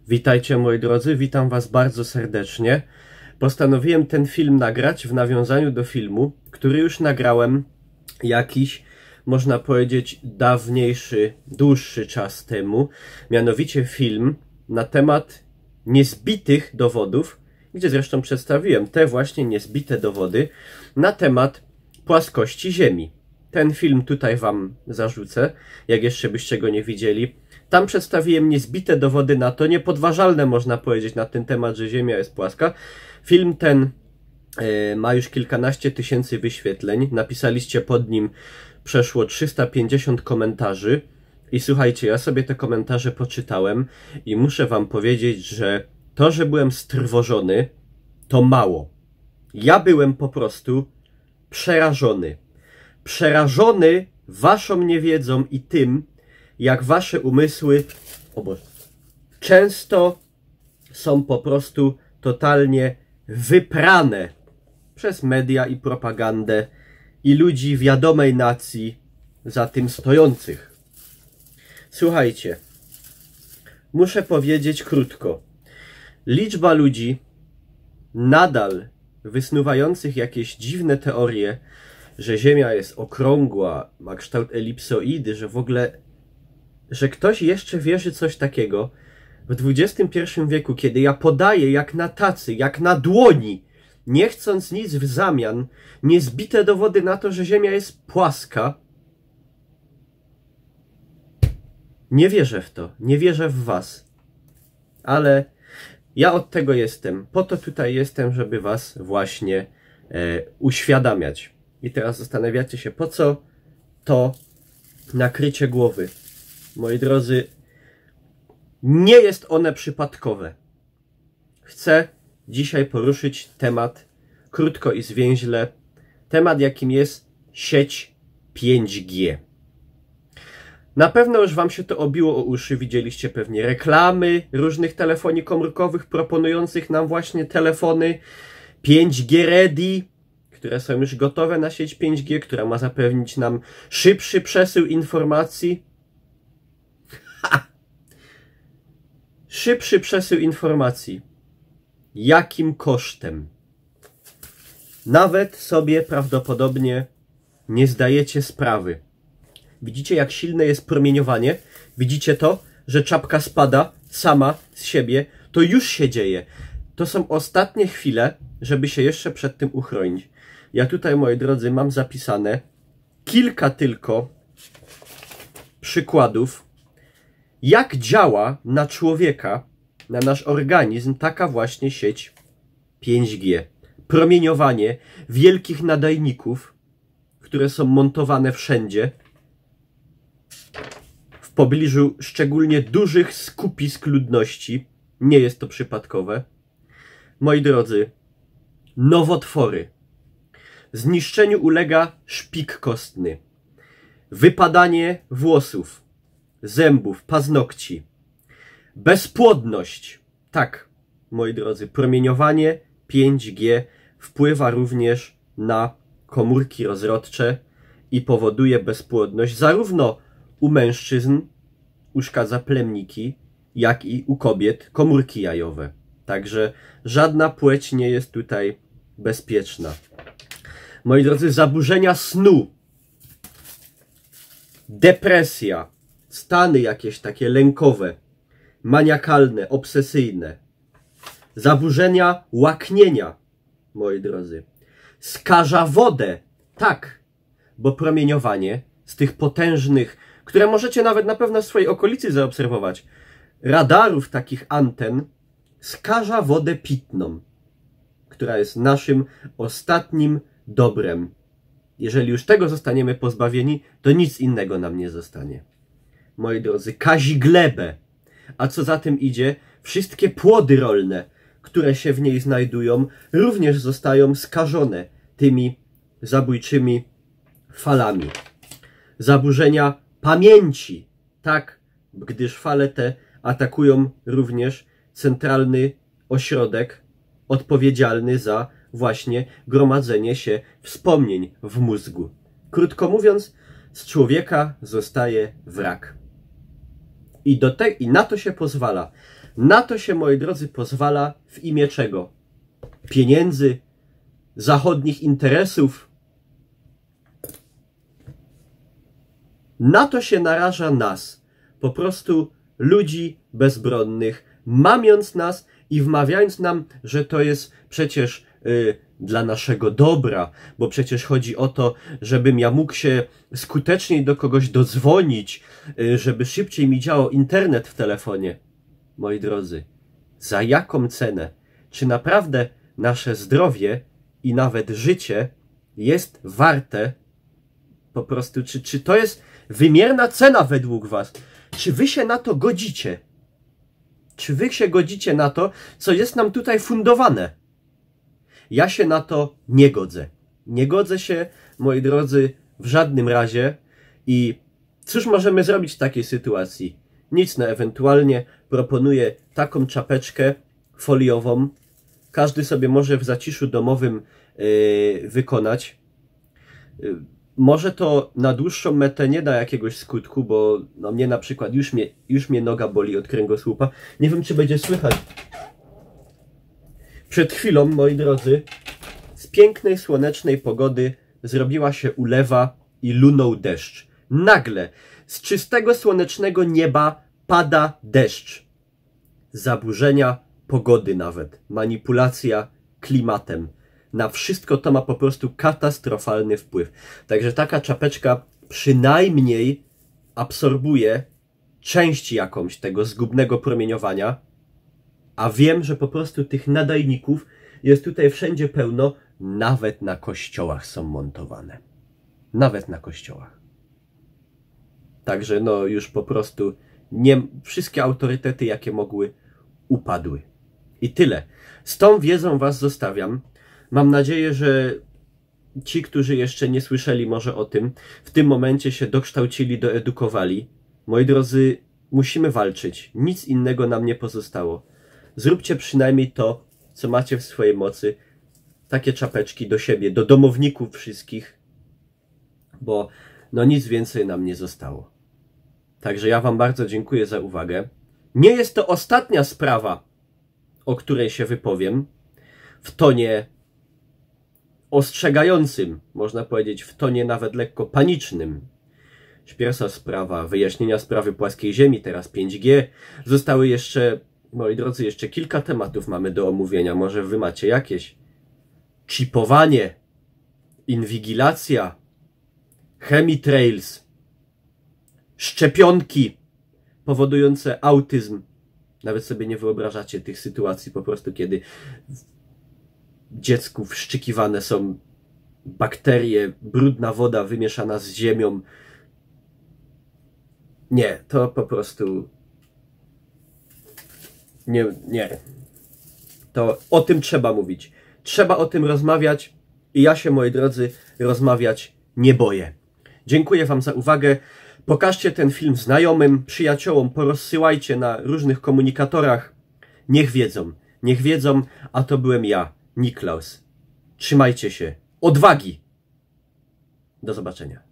Witajcie moi drodzy, witam was bardzo serdecznie. Postanowiłem ten film nagrać w nawiązaniu do filmu, który już nagrałem jakiś, można powiedzieć, dawniejszy, dłuższy czas temu. Mianowicie film na temat niezbitych dowodów, gdzie zresztą przedstawiłem te właśnie niezbite dowody na temat płaskości Ziemi. Ten film tutaj wam zarzucę, jak jeszcze byście go nie widzieli. Tam przedstawiłem niezbite dowody na to, niepodważalne można powiedzieć na ten temat, że Ziemia jest płaska. Film ten ma już kilkanaście tysięcy wyświetleń. Napisaliście pod nim przeszło 350 komentarzy. I słuchajcie, ja sobie te komentarze poczytałem i muszę wam powiedzieć, że to, że byłem strwożony, to mało. Ja byłem po prostu przerażony. Przerażony waszą niewiedzą i tym, jak wasze umysły często są po prostu totalnie wyprane przez media i propagandę i ludzi wiadomej nacji za tym stojących. Słuchajcie, muszę powiedzieć krótko. Liczba ludzi nadal wysnuwających jakieś dziwne teorie, że Ziemia jest okrągła, ma kształt elipsoidy, że w ogóle, że ktoś jeszcze wierzy coś takiego w XXI wieku, kiedy ja podaję jak na tacy, jak na dłoni, nie chcąc nic w zamian, niezbite dowody na to, że Ziemia jest płaska. Nie wierzę w to, nie wierzę w was. Ale ja od tego jestem. Po to tutaj jestem, żeby was właśnie uświadamiać. I teraz zastanawiacie się, po co to nakrycie głowy. Moi drodzy, nie jest one przypadkowe. Chcę dzisiaj poruszyć temat krótko i zwięźle. Temat, jakim jest sieć 5G. Na pewno już wam się to obiło o uszy. Widzieliście pewnie reklamy różnych telefonii komórkowych proponujących nam właśnie telefony 5G ready, które są już gotowe na sieć 5G, która ma zapewnić nam szybszy przesył informacji. Szybszy przesył informacji. Jakim kosztem? Nawet sobie prawdopodobnie nie zdajecie sprawy. Widzicie, jak silne jest promieniowanie? Widzicie to, że czapka spada sama z siebie? To już się dzieje. To są ostatnie chwile, żeby się jeszcze przed tym uchronić. Ja tutaj, moi drodzy, mam zapisane kilka tylko przykładów, jak działa na człowieka, na nasz organizm taka właśnie sieć 5G. Promieniowanie wielkich nadajników, które są montowane wszędzie, w pobliżu szczególnie dużych skupisk ludności. Nie jest to przypadkowe. Moi drodzy, nowotwory. Zniszczeniu ulega szpik kostny. Wypadanie włosów, zębów, paznokci. Bezpłodność. Tak, moi drodzy, promieniowanie 5G wpływa również na komórki rozrodcze i powoduje bezpłodność zarówno u mężczyzn, uszkadza plemniki, jak i u kobiet komórki jajowe. Także żadna płeć nie jest tutaj bezpieczna. Moi drodzy, zaburzenia snu, depresja, stany jakieś takie lękowe, maniakalne, obsesyjne, zaburzenia łaknienia, moi drodzy, skaża wodę, tak, bo promieniowanie z tych potężnych, które możecie nawet na pewno w swojej okolicy zaobserwować, radarów takich anten, skaża wodę pitną, która jest naszym ostatnim dobrem. Jeżeli już tego zostaniemy pozbawieni, to nic innego nam nie zostanie. Moi drodzy, kazi glebę, a co za tym idzie, wszystkie płody rolne, które się w niej znajdują, również zostają skażone tymi zabójczymi falami. Zaburzenia pamięci, tak, gdyż fale te atakują również centralny ośrodek odpowiedzialny za właśnie gromadzenie się wspomnień w mózgu. Krótko mówiąc, z człowieka zostaje wrak. I na to się pozwala. Na to się, moi drodzy, pozwala w imię czego? Pieniędzy, zachodnich interesów. Na to się naraża nas, po prostu ludzi bezbronnych, mamiąc nas i wmawiając nam, że to jest przecież dla naszego dobra, bo przecież chodzi o to, żebym ja mógł się skuteczniej do kogoś dodzwonić, żeby szybciej mi działał internet w telefonie. Moi drodzy, za jaką cenę? Czy naprawdę nasze zdrowie i nawet życie jest warte po prostu, czy to jest wymierna cena według was? Czy wy się na to godzicie? Czy wy się godzicie na to, co jest nam tutaj fundowane? Ja się na to nie godzę. Nie godzę się, moi drodzy, w żadnym razie. I cóż możemy zrobić w takiej sytuacji? Nic, no ewentualnie proponuję taką czapeczkę foliową. Każdy sobie może w zaciszu domowym wykonać. Może to na dłuższą metę nie da jakiegoś skutku, bo no mnie na przykład już mnie noga boli od kręgosłupa. Nie wiem, czy będzie słychać. Przed chwilą, moi drodzy, z pięknej, słonecznej pogody zrobiła się ulewa i lunął deszcz. Nagle z czystego, słonecznego nieba pada deszcz. Zaburzenia pogody nawet, manipulacja klimatem. Na wszystko to ma po prostu katastrofalny wpływ. Także taka czapeczka przynajmniej absorbuje część jakąś tego zgubnego promieniowania, a wiem, że po prostu tych nadajników jest tutaj wszędzie pełno, nawet na kościołach są montowane. Nawet na kościołach. Także no już po prostu wszystkie autorytety, jakie mogły, upadły. I tyle. Z tą wiedzą was zostawiam. Mam nadzieję, że ci, którzy jeszcze nie słyszeli może o tym, w tym momencie się dokształcili, doedukowali. Moi drodzy, musimy walczyć. Nic innego nam nie pozostało. Zróbcie przynajmniej to, co macie w swojej mocy. Takie czapeczki do siebie, do domowników wszystkich. Bo no nic więcej nam nie zostało. Także ja wam bardzo dziękuję za uwagę. Nie jest to ostatnia sprawa, o której się wypowiem. W tonie ostrzegającym, można powiedzieć w tonie nawet lekko panicznym. Pierwsza sprawa, wyjaśnienia sprawy płaskiej ziemi, teraz 5G. Zostały jeszcze, moi drodzy, jeszcze kilka tematów mamy do omówienia. Może wy macie jakieś? Chipowanie, inwigilacja, chemitrails, szczepionki powodujące autyzm. Nawet sobie nie wyobrażacie tych sytuacji po prostu, kiedy dziecku wszczykiwane są bakterie, brudna woda wymieszana z ziemią. Nie, to po prostu nie. To o tym trzeba mówić. Trzeba o tym rozmawiać i ja się, moi drodzy, rozmawiać nie boję. Dziękuję wam za uwagę. Pokażcie ten film znajomym, przyjaciołom, porozsyłajcie na różnych komunikatorach. Niech wiedzą, a to byłem ja, Niklaus. Trzymajcie się. Odwagi! Do zobaczenia.